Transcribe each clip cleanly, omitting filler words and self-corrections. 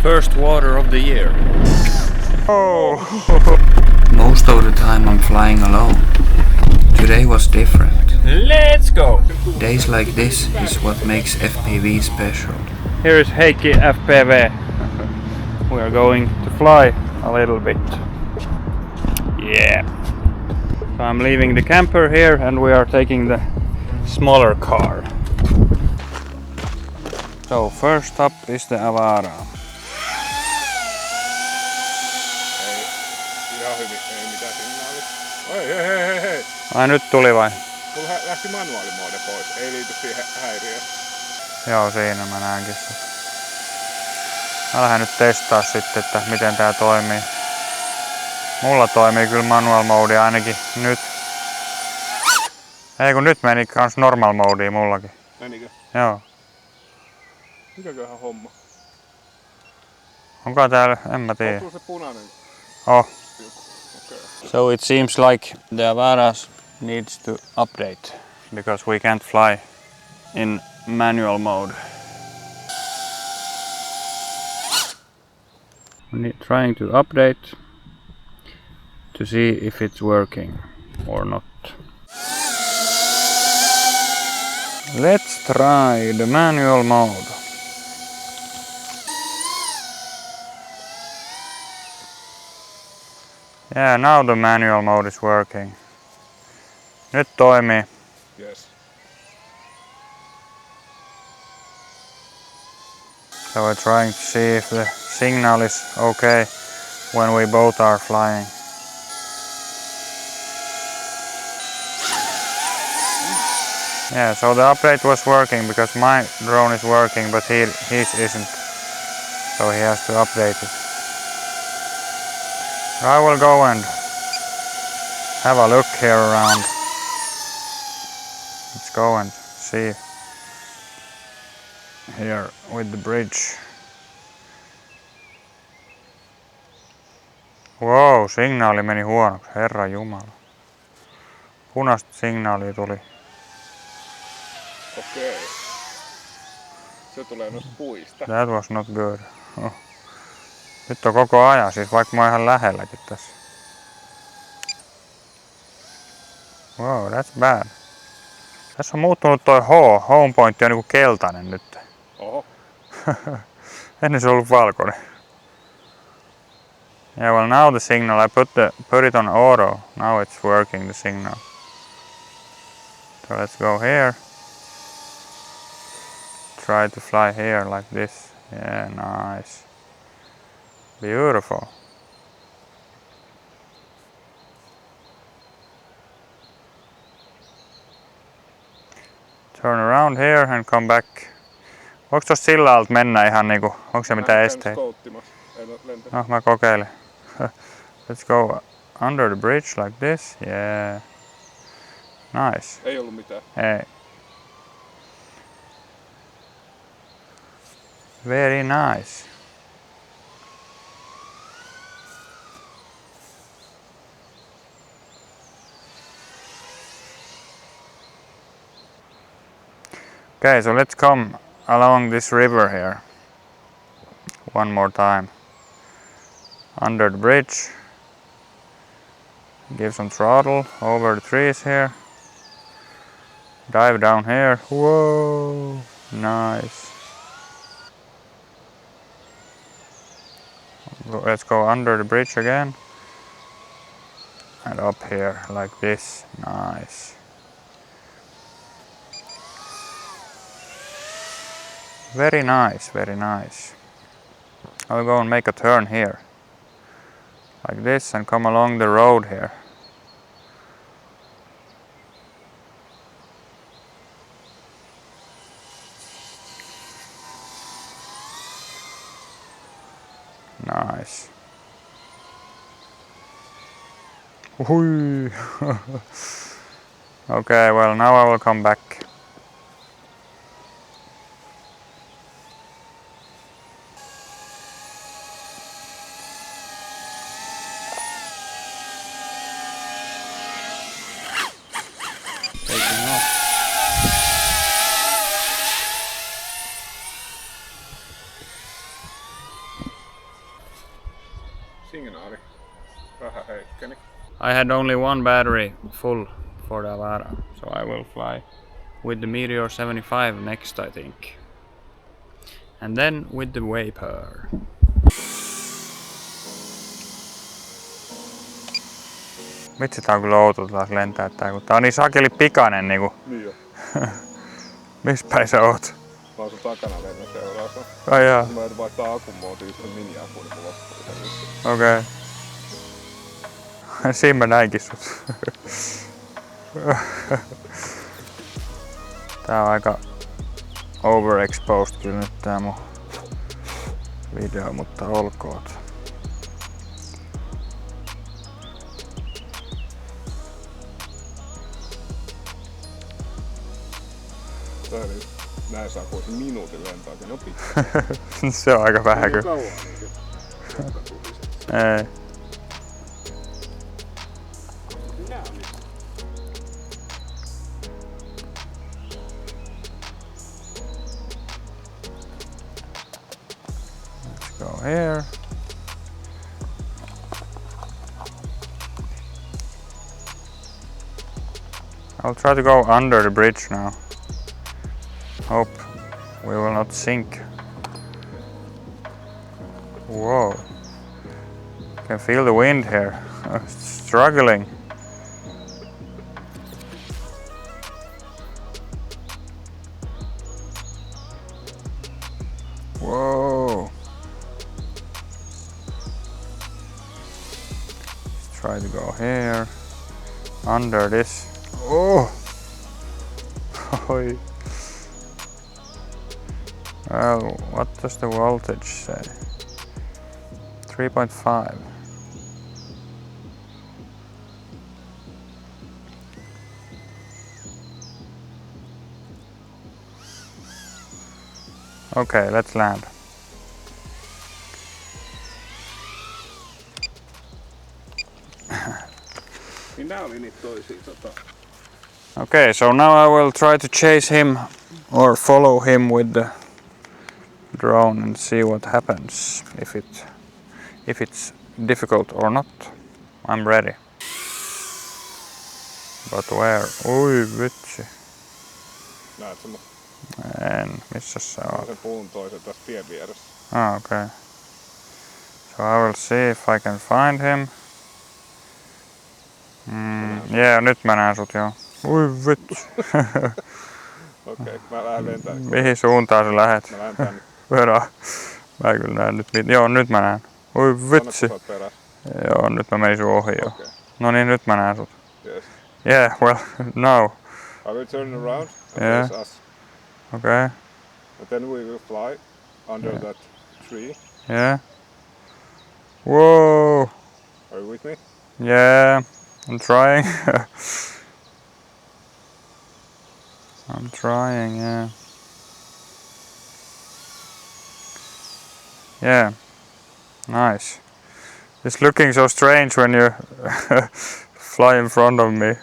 First water of the year. Oh! Most of the time I'm flying alone. Today was different. Let's go! Days like this is what makes FPV special. Here is Heikki FPV. We are going to fly a little bit. Yeah. So I'm leaving the camper here and we are taking the smaller car. So first up is the Avata. Ai nyt tuli vai? Mulla lähti manuaalimoode pois, ei liity siihen häiriöön. Joo, siinä mä näenkin sen. Mä lähden nyt testaa sitten, että miten tää toimii. Mulla toimii kyllä manual mode ainakin nyt. Ei kun nyt meni kans normal modeen mullakin. Menikö? Joo. Mikäköhän homma? Onko täällä? En mä tiedä. Onko se punainen? Oh. Okay. So it seems like the Avata needs to update because we can't fly in manual mode. Trying to update to see if it's working or not. Let's try the manual mode. Yeah, now the manual mode is working. Nyt toimii. Yes. So we're trying to see if the signal is okay when we both are flying. Yeah, so the update was working because my drone is working but his isn't. So he has to update it. I will go and have a look here around. Let's go and see here with the bridge. Wow, signaali meni huonoksi, herra jumala. Punaista signaalia tuli. Okei. Se tulee noista puista. That was not good. Oh. Nyt on koko ajan, siis vaikka mä oon ihan lähelläkin tässä. Wow, that's bad. Tässä on muuttunut toi home point on niinku keltainen nyt. Oho. Ennen se on ollut valkoinen. Yeah, well now the signal, I put it on auto. Now it's working, the signal. So let's go here. Try to fly here like this. Yeah, nice. Beautiful. Turn around here and come back. Voiko tuossa sillä alta mennä ihan niinku, onko se mitään esteitä? No, mä kokeilen. Let's go under the bridge like this. Yeah. Nice. Ei ollut mitään. Ei. Very nice. Okay, so let's come along this river here. One more time. Under the bridge. Give some throttle over the trees here. Dive down here. Whoa! Nice. Let's go under the bridge again. And up here like this. Nice. Very nice, very nice. I'll go and make a turn here. Like this and come along the road here. Nice. Okay, well now I will come back. Taking off. signaali vähän heikkeni. I had only one battery full for the Avata, so I will fly with the Meteor75 next, I think. And then with the Vapor. Vitsi, tää on kyllä outo taas lentää tää, kun tää on niin sakeli pikainen niinku. Niin jo. Missä päin sä oot? Mä oon sun takana lennä seuraassa. Ai jaa. Mä en vaihtaa akun muotiin, just mini-akun, niin mulla loppuu. Okei. Siinä mä näinkin sut. Tää on aika overexposed kyllä nyt tää mun video, mutta olkoon. Näin saa kuitenkin minuutin lentääkin, no pitää. Se on aika vähän kyllä. Kauan niinkin. Ei. Let's go here. I'll try to go under the bridge now. Hope we will not sink. Whoa. Can feel the wind here. Struggling. Whoa. Let's try to go here. Under this. Oh. Well, what does the voltage say? 3.5. Okay, let's land. Niin nää oli niitä toisia Okay, so now I will try to chase him or follow him with the drone and see what happens, if it's difficult or not. I'm ready. But where? Oi vitsi. Näet sä mut? En, missä sä oot? Sen puun toisen tässä tien vieressä. Ah, okay. So I will see if I can find him. Yeah, nyt mä näen sut joo. Oi vitsi. Okei, mä lähden lentään. Mihin suuntaan sä lähet? Mä lähden tänne. Perä. Mä kyllä näen nyt. Joo, nyt mä näen. Oi vitsi. Joo, nyt mä menin sun ohi jo. Okay. No niin, nyt mä näen sut. Yes. Yeah, well, no. I will turn around and Yeah. face us. Okay. And then we will fly under that tree. Yeah. Whoa. Are you with me? Yeah, I'm trying. I'm trying, yeah. Yeah, nice. It's looking so strange when you fly in front of me.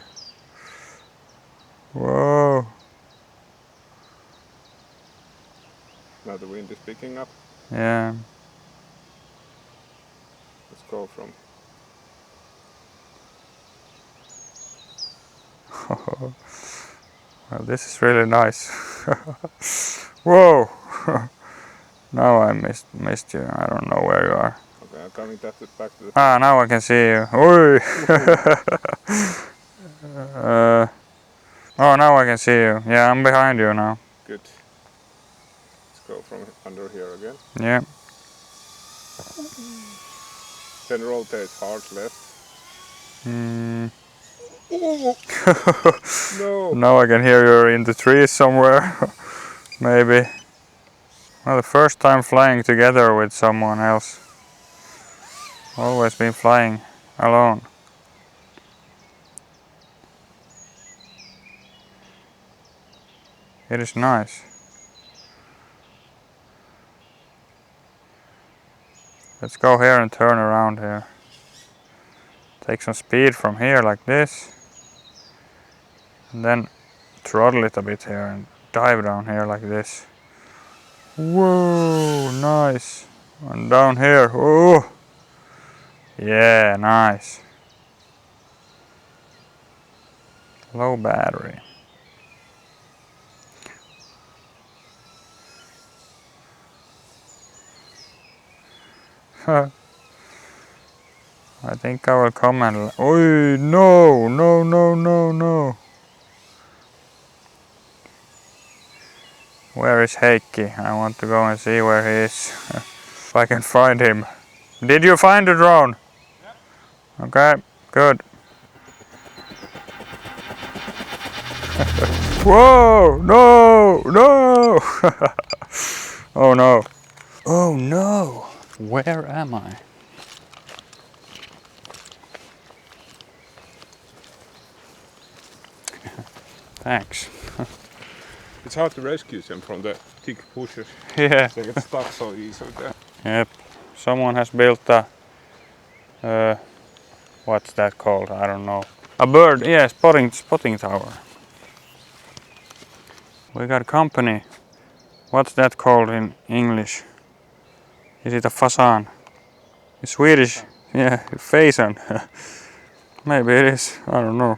Whoa. Now the wind is picking up. Yeah. Let's go from. Well, this is really nice. Whoa. Now I missed you. I don't know where you are. Okay, I'm coming back to the. Ah, now I can see you. Oi. Oh, now I can see you. Yeah, I'm behind you now. Good. Let's go from under here again. Yeah. Then rotate hard left. No. Now I can hear you're in the trees somewhere. Maybe. Well, the first time flying together with someone else. Always been flying alone. It is nice. Let's go here and turn around here. Take some speed from here like this. And then throttle it a bit here and dive down here like this. Whoa, nice. And down here, oh, Yeah, nice. Low battery. I think I will come and... Oh, no, no, no, no, no. Where is Heikki? I want to go and see where he is. If I can find him. Did you find the drone? Yeah. Okay, good. Whoa! No! No! Oh no. Oh no! Where am I? Thanks. It's hard to rescue them from the thick bushes. Yeah. They get stuck so easily there. Yep. Someone has built a... what's that called? I don't know. A bird, yeah, spotting tower. We got company. What's that called in English? Is it a fasan? In Swedish? Yeah, fasan. Maybe it is. I don't know.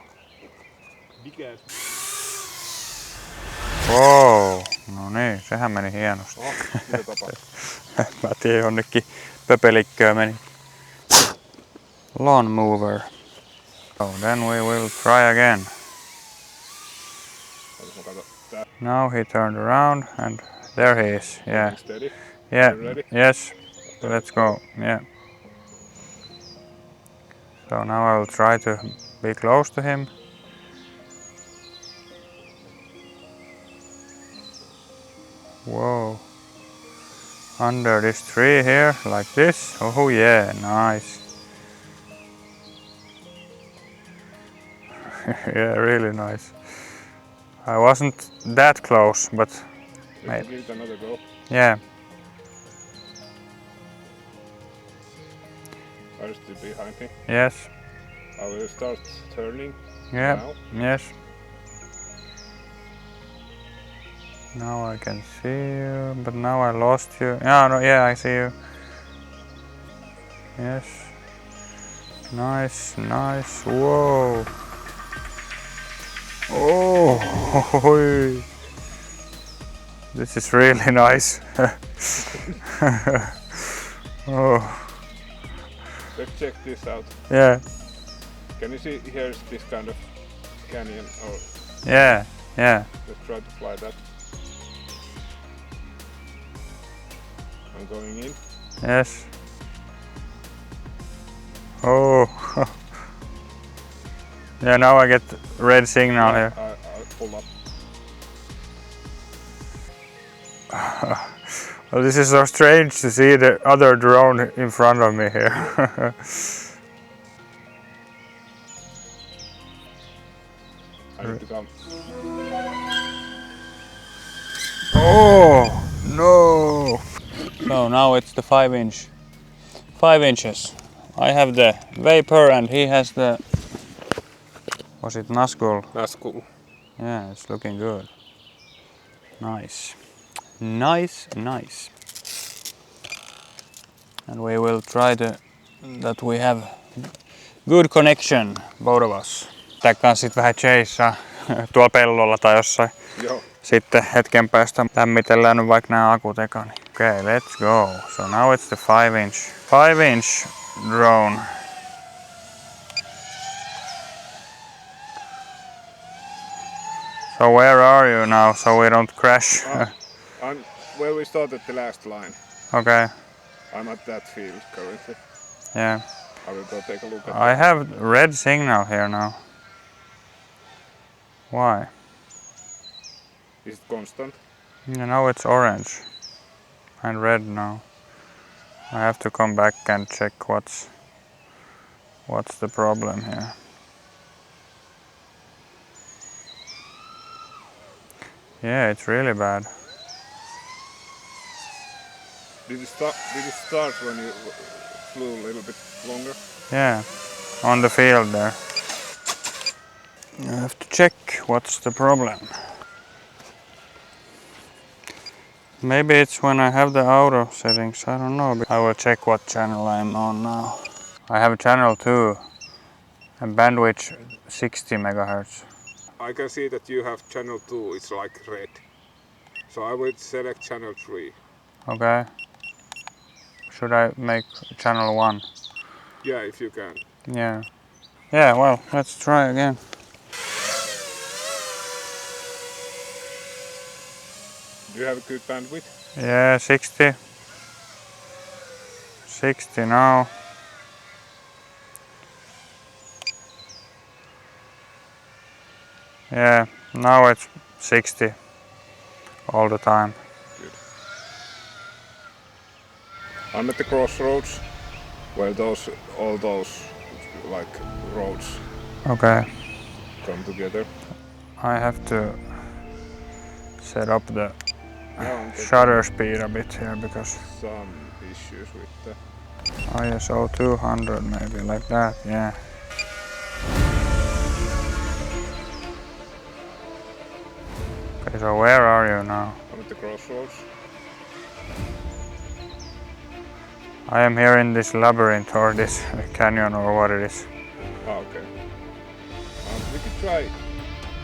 Wow. No niin, sehän meni hienosti. Mitä tapahtui? Mä tiedän, jonnekin pöpelikköä meni. Lawn mover. So then we will try again. Now he turned around and there he is. Yeah. Steady. Yeah. You ready? Yes. Let's go. Yeah. So now I will try to be close to him. Whoa. Under this tree here, like this. Oh yeah, nice. Yeah, really nice. I wasn't that close, but maybe. Give it another go. Yeah. Are you still behind me? Yes. I will start turning. Yeah. Now. Yes. Now I can see you, but now I lost you. Yeah, no, yeah, I see you. Yes. Nice, nice. Whoa. Oh, this is really nice. Oh. Let's check this out. Yeah. Can you see here's this kind of canyon? Or Yeah. Yeah. let's try to fly that. I'm going in. Yes. Oh. Yeah, now I get red signal here. I'll pull up. Well, this is so strange to see the other drone in front of me here. I need to come. Oh no! So now it's the 5-inch. 5 inches. I have the Vapor and he has the... Was it Nazgul? Nazgul. Yeah, it's looking good. Nice. Nice, nice. And we will try to... that we have good connection, both of us. Tää kans sit vähän chaseaa tuolla pellolla tai jossain. Joo. Sitten hetken päästä lämmitellään nyt vaikka nämä akut ekani. Okay, let's go. So now it's the 5-inch. 5-inch drone. So where are you now so we don't crash? I'm where we started the last line. Okay, I'm at that field currently. yeah. I will go take a look at I have red signal here now. Why? Is it constant? You know it's orange and red now. I have to come back and check what's the problem here. Yeah, it's really bad. Did it start when you flew a little bit longer? Yeah, on the field there. I have to check what's the problem. Maybe it's when I have the auto settings, I don't know. I will check what channel I'm on now. I have a channel 2 and bandwidth 60 megahertz. I can see that you have channel 2, it's like red. So I would select channel 3. Okay. Should I make channel 1? Yeah, if you can. Yeah. Yeah, well, let's try again. Do you have a good bandwidth? Yeah, 60. 60 now. Yeah, now it's 60 all the time. Good. I'm at the crossroads where all those like roads Okay. come together. I have to set up the Now I'm shutter speed a bit here because some issues with the ISO 200 maybe like that, yeah. Okay, so where are you now? I'm at the crossroads. I am here in this labyrinth or this canyon or what it is. Ah, okay. We could try.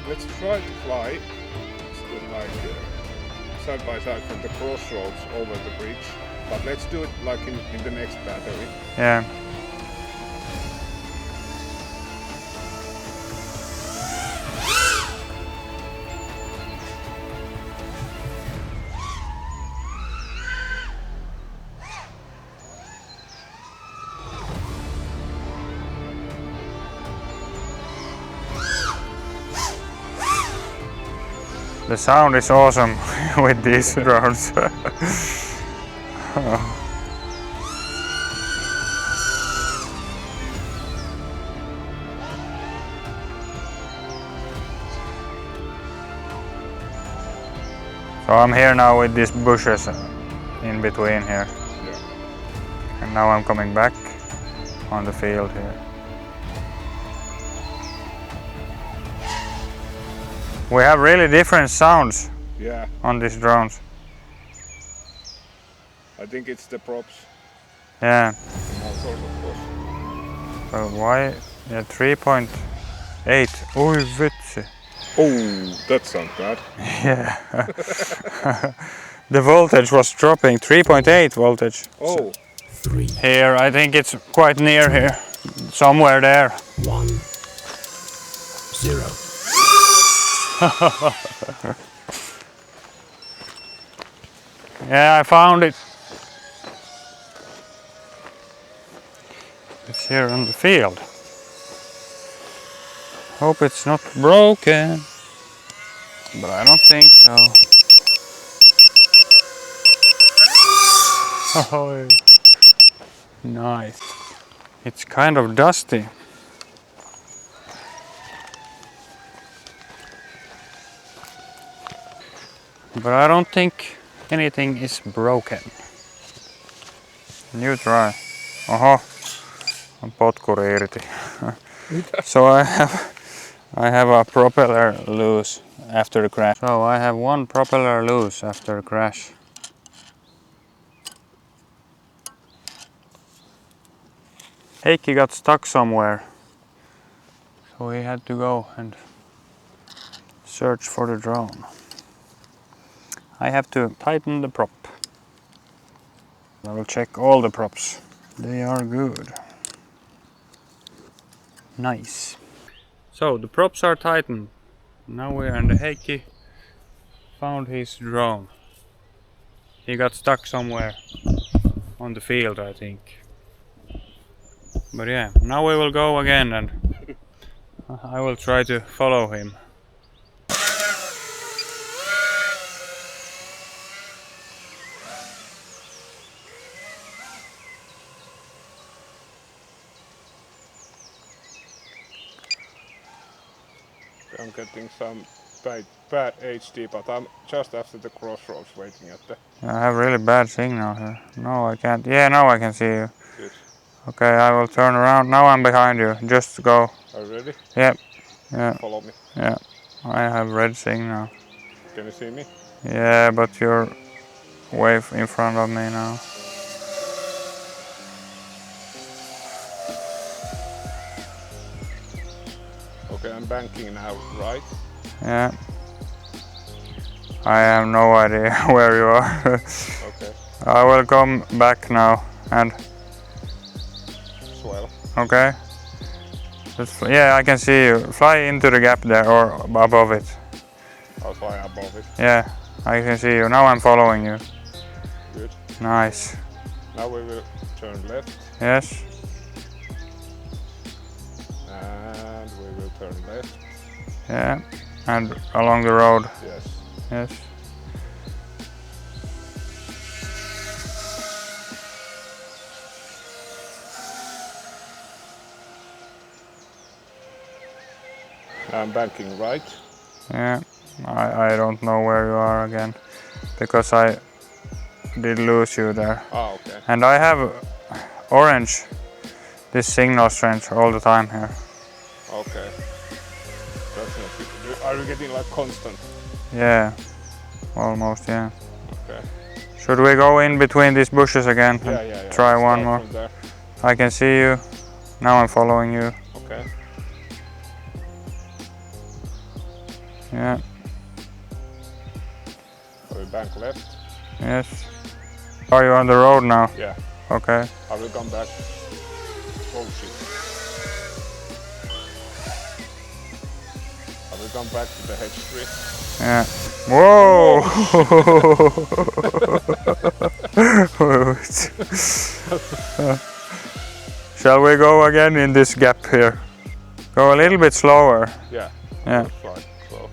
Let's try to fly like side by side from the crossroads over the bridge. But let's do it like in the next battery. Yeah. The sound is awesome with these drones. So I'm here now with these bushes in between here. Yeah. And now I'm coming back on the field here. We have really different sounds Yeah. on these drones. I think it's the props. Yeah. And all sorts of course. So why? Yeah, 3.8. Oi vitsi. Oh, that sounds bad. Yeah. The voltage was dropping, 3.8 voltage. Oh. 3, Here, I think it's quite near here. Somewhere there. 1, 0. Yeah, I found it. It's here on the field. Hope it's not broken. But I don't think so. Oh, nice. It's kind of dusty. But I don't think anything is broken. You try. Oho, on potkuri irti. So I have a propeller loose after the crash. So I have one propeller loose after the crash. Heikki got stuck somewhere. So he had to go and search for the drone. I have to tighten the prop. I will check all the props. They are good. Nice. So the props are tightened. Now we are in the Heikki found his drone. He got stuck somewhere on the field, I think. But yeah, now we will go again and I will try to follow him. I'm getting some bad HD, but I'm just after the crossroads waiting at the... I have really bad signal here. No, I can't. Yeah, now I can see you. Good. Okay, I will turn around. Now I'm behind you. Just go. Are you ready? Yep. Yeah. Follow me. Yeah. I have red signal. Can you see me? Yeah, but you're way in front of me now. Okay, I'm banking now, right? Yeah. I have no idea where you are. Okay. I will come back now and Swell. okay. Yeah, I can see you. Fly into the gap there or above it. I'll fly above it. Yeah, I can see you. Now I'm following you. Good. Nice. Now we will turn left. Yes. And we will turn left. Yeah. And along the road. Yes. Yes. I'm banking right. Yeah. I don't know where you are again because I did lose you there. Ah, okay. And I have orange, this signal strength all the time here. Okay. That's not good. Are you getting like constant? Yeah. Almost, yeah. Okay. Should we go in between these bushes again and Yeah. try Start one more? from there. I can see you. Now I'm following you. Okay. Yeah. We bank left. Yes. Are you on the road now? Yeah. Okay. I will come back. Oh shit. I will come back to the hedge tree. Yeah. Whoa! Shall we go again in this gap here? Go a little bit slower. Yeah. Yeah. Fly slow.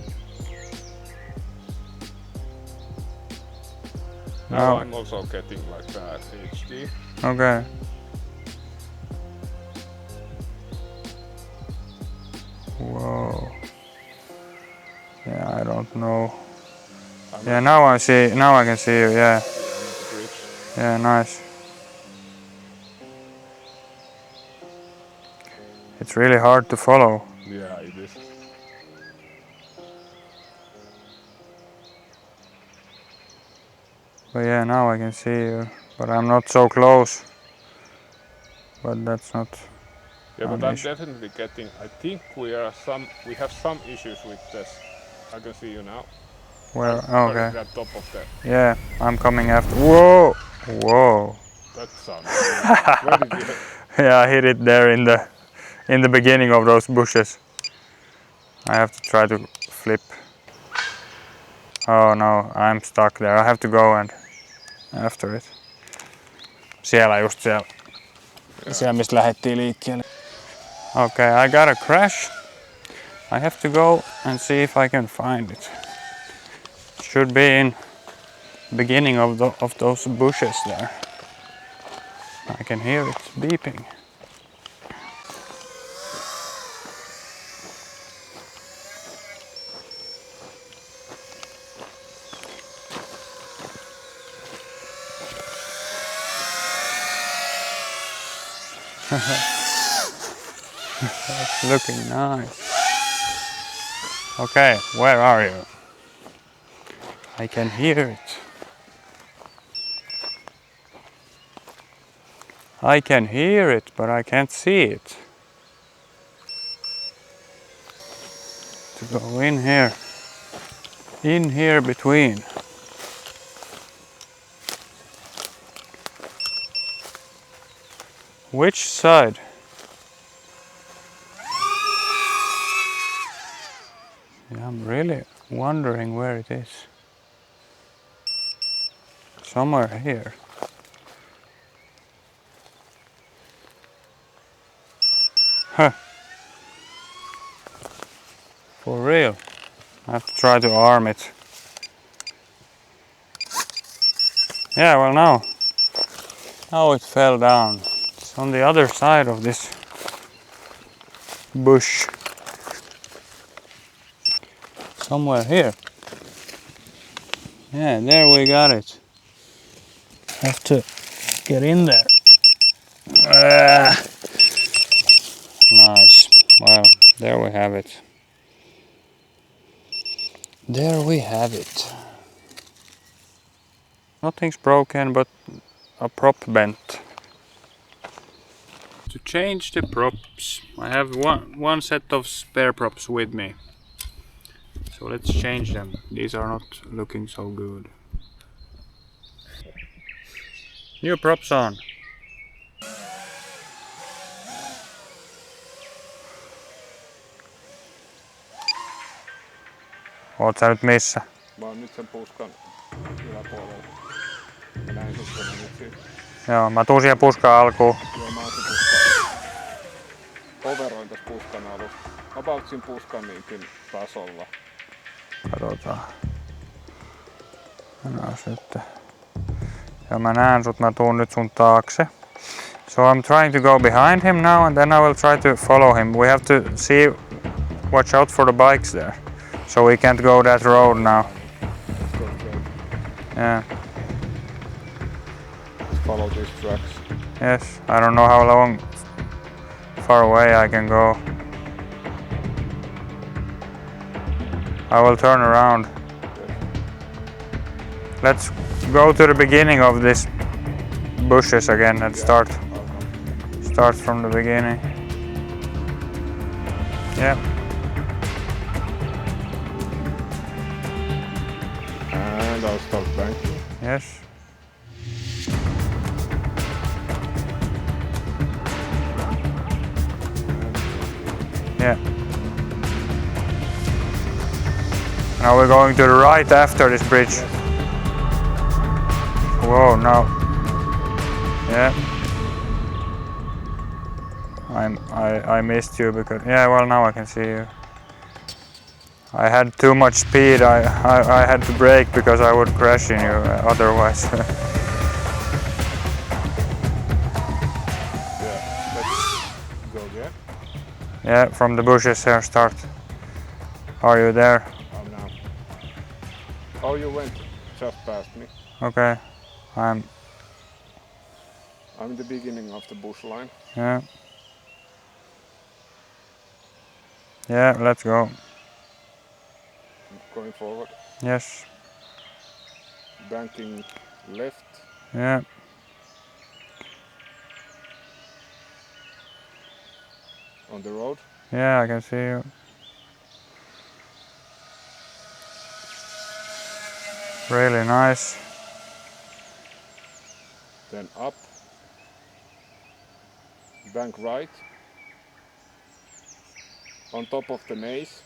Now I'm also getting like that HD. Okay. Whoa. Yeah, I don't know. Yeah, now I see. Now I can see you. Yeah. Yeah, nice. It's really hard to follow. Yeah, it is. But yeah, now I can see you. But I'm not so close. But that's not. Yeah, but I'm definitely getting. I think we have some issues with this. I can see you now. Where? I'm Okay. at top of that. Yeah, I'm coming after. Whoa! Whoa! That sounds. Where did you hit? Yeah, I hit it there in the beginning of those bushes. I have to try to flip. Oh no, I'm stuck there. I have to go and after it. Siellä just siellä. Yeah. Siellä mistä lähdettiin liikkeelle. Okay, I got a crash. I have to go and see if I can find it. Should be in beginning of those bushes there. I can hear it beeping. That's looking nice. Okay, where are you? I can hear it. I can hear it, but I can't see it. To go in here between. Which side? Yeah, I'm really wondering where it is. Somewhere here. Huh. For real. I have to try to arm it. Yeah, well now it fell down. It's on the other side of this bush. Somewhere here. Yeah, there we got it. Have to get in there. Nice. Well, there we have it. There we have it. Nothing's broken, but a prop bent. To change the props, I have one set of spare props with me. So let's change them. These are not looking so good. New props on. Oot sä nyt missä? Mä oon nyt sen puskan yläpuolella. Mä näin sut kun nyt siitä. Joo, mä tuun siihen puskaan alkuun. Joo, mä oon sen puskan. Overoin täs puskan alusta. About siinä puskan niinkin tasolla. Katsotaan. Ja mä näen sut, mä tuun nyt sun taakse. So I'm trying to go behind him now and then I will try to follow him. We have to see, watch out for the bikes there. So we can't go that road now. Let's go straight. Yeah. Let's follow these tracks. Yes. I don't know how long, far away I can go. I will turn around. Let's go to the beginning of this bushes again and start from the beginning. Yeah. And I'll start banking. Yes. Yeah. Now we're going to the right after this bridge. Whoa, no. Yeah. I missed you because, yeah, well, now I can see you. I had too much speed. I had to brake because I would crash in you otherwise. Yeah, let's go again. Yeah, from the bushes here, start. Are you there? I'm now. Oh, you went just past me. Okay. I'm in the beginning of the bush line. Yeah. Yeah, let's go. Going forward. Yes. Banking left. Yeah. On the road. Yeah, I can see you. Really nice. Then up. Bank right. On top of the maze.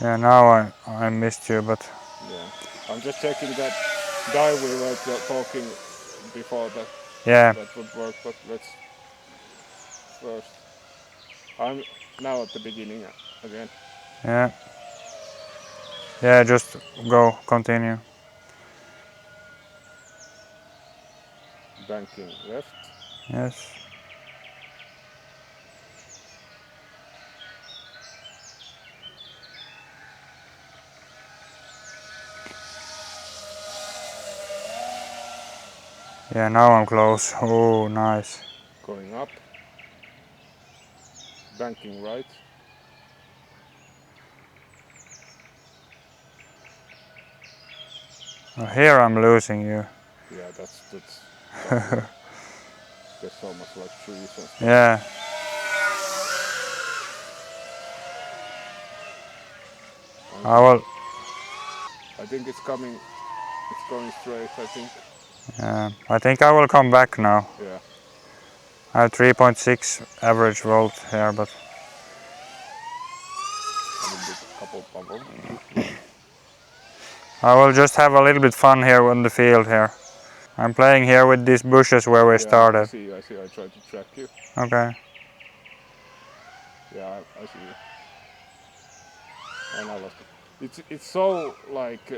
Yeah, now I missed you, but Yeah. I'm just checking that guy we were talking before that. yeah. That would work, but let's first. I'm now at the beginning again. Yeah. Yeah, just go, continue. Banking left. Yes. Yeah, now I'm close. Oh, nice. Going up. Banking right. Oh, here I'm losing you. Yeah, that's there's so much like trees and stuff. Yeah. I think it's coming. It's going straight, I think. Yeah, I think I will come back now. Yeah. I have 3.6 average volt here, but A little bit, couple bubble. I will just have a little bit fun here on the field here. I'm playing here with these bushes where we started. I see. I tried to track you. Okay. Yeah, I see you. And I lost it. It's so like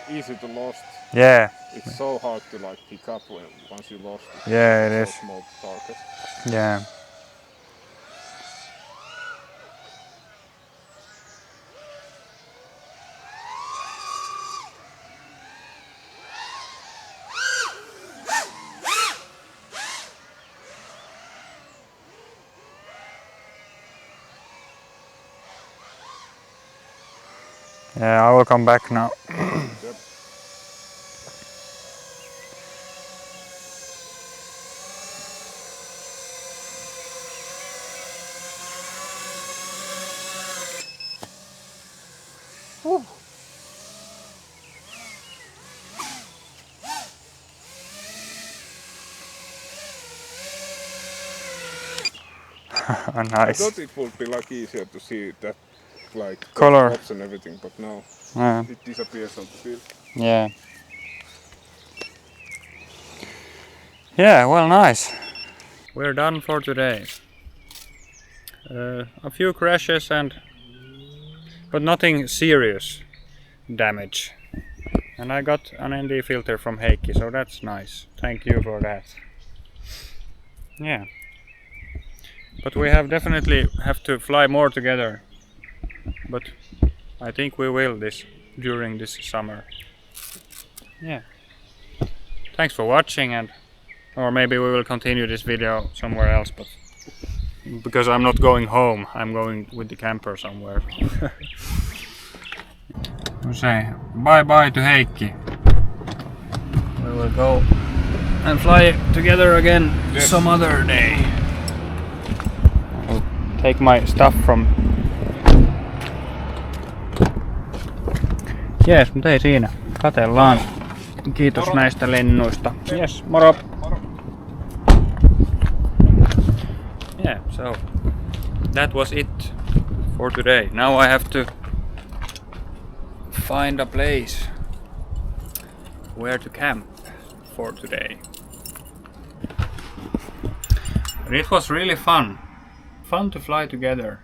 easy to lost. Yeah. It's so hard to like pick up once you lost it. Yeah, it It's is. so small target. Yeah. Yeah, I will come back now. Yep. I Nice. thought it would be like easier to see that like Color. dots and everything, but no, it disappears on the field. Yeah. Yeah, well, nice. We're done for today. A few crashes but nothing serious damage. And I got an ND filter from Heikki, so that's nice. Thank you for that. Yeah. But we definitely have to fly more together. But I think we will during this summer. Yeah. Thanks for watching, or maybe we will continue this video somewhere else, but because I'm not going home, I'm going with the camper somewhere. We'll say bye to Heikki. We will go and fly together again some other day. I'll take my stuff from... Jees, mutta ei siinä. Katellaan. Kiitos näistä lennuista. Yes, moro! Yeah, so that was it for today. Now I have to find a place where to camp for today. But it was really fun to fly together.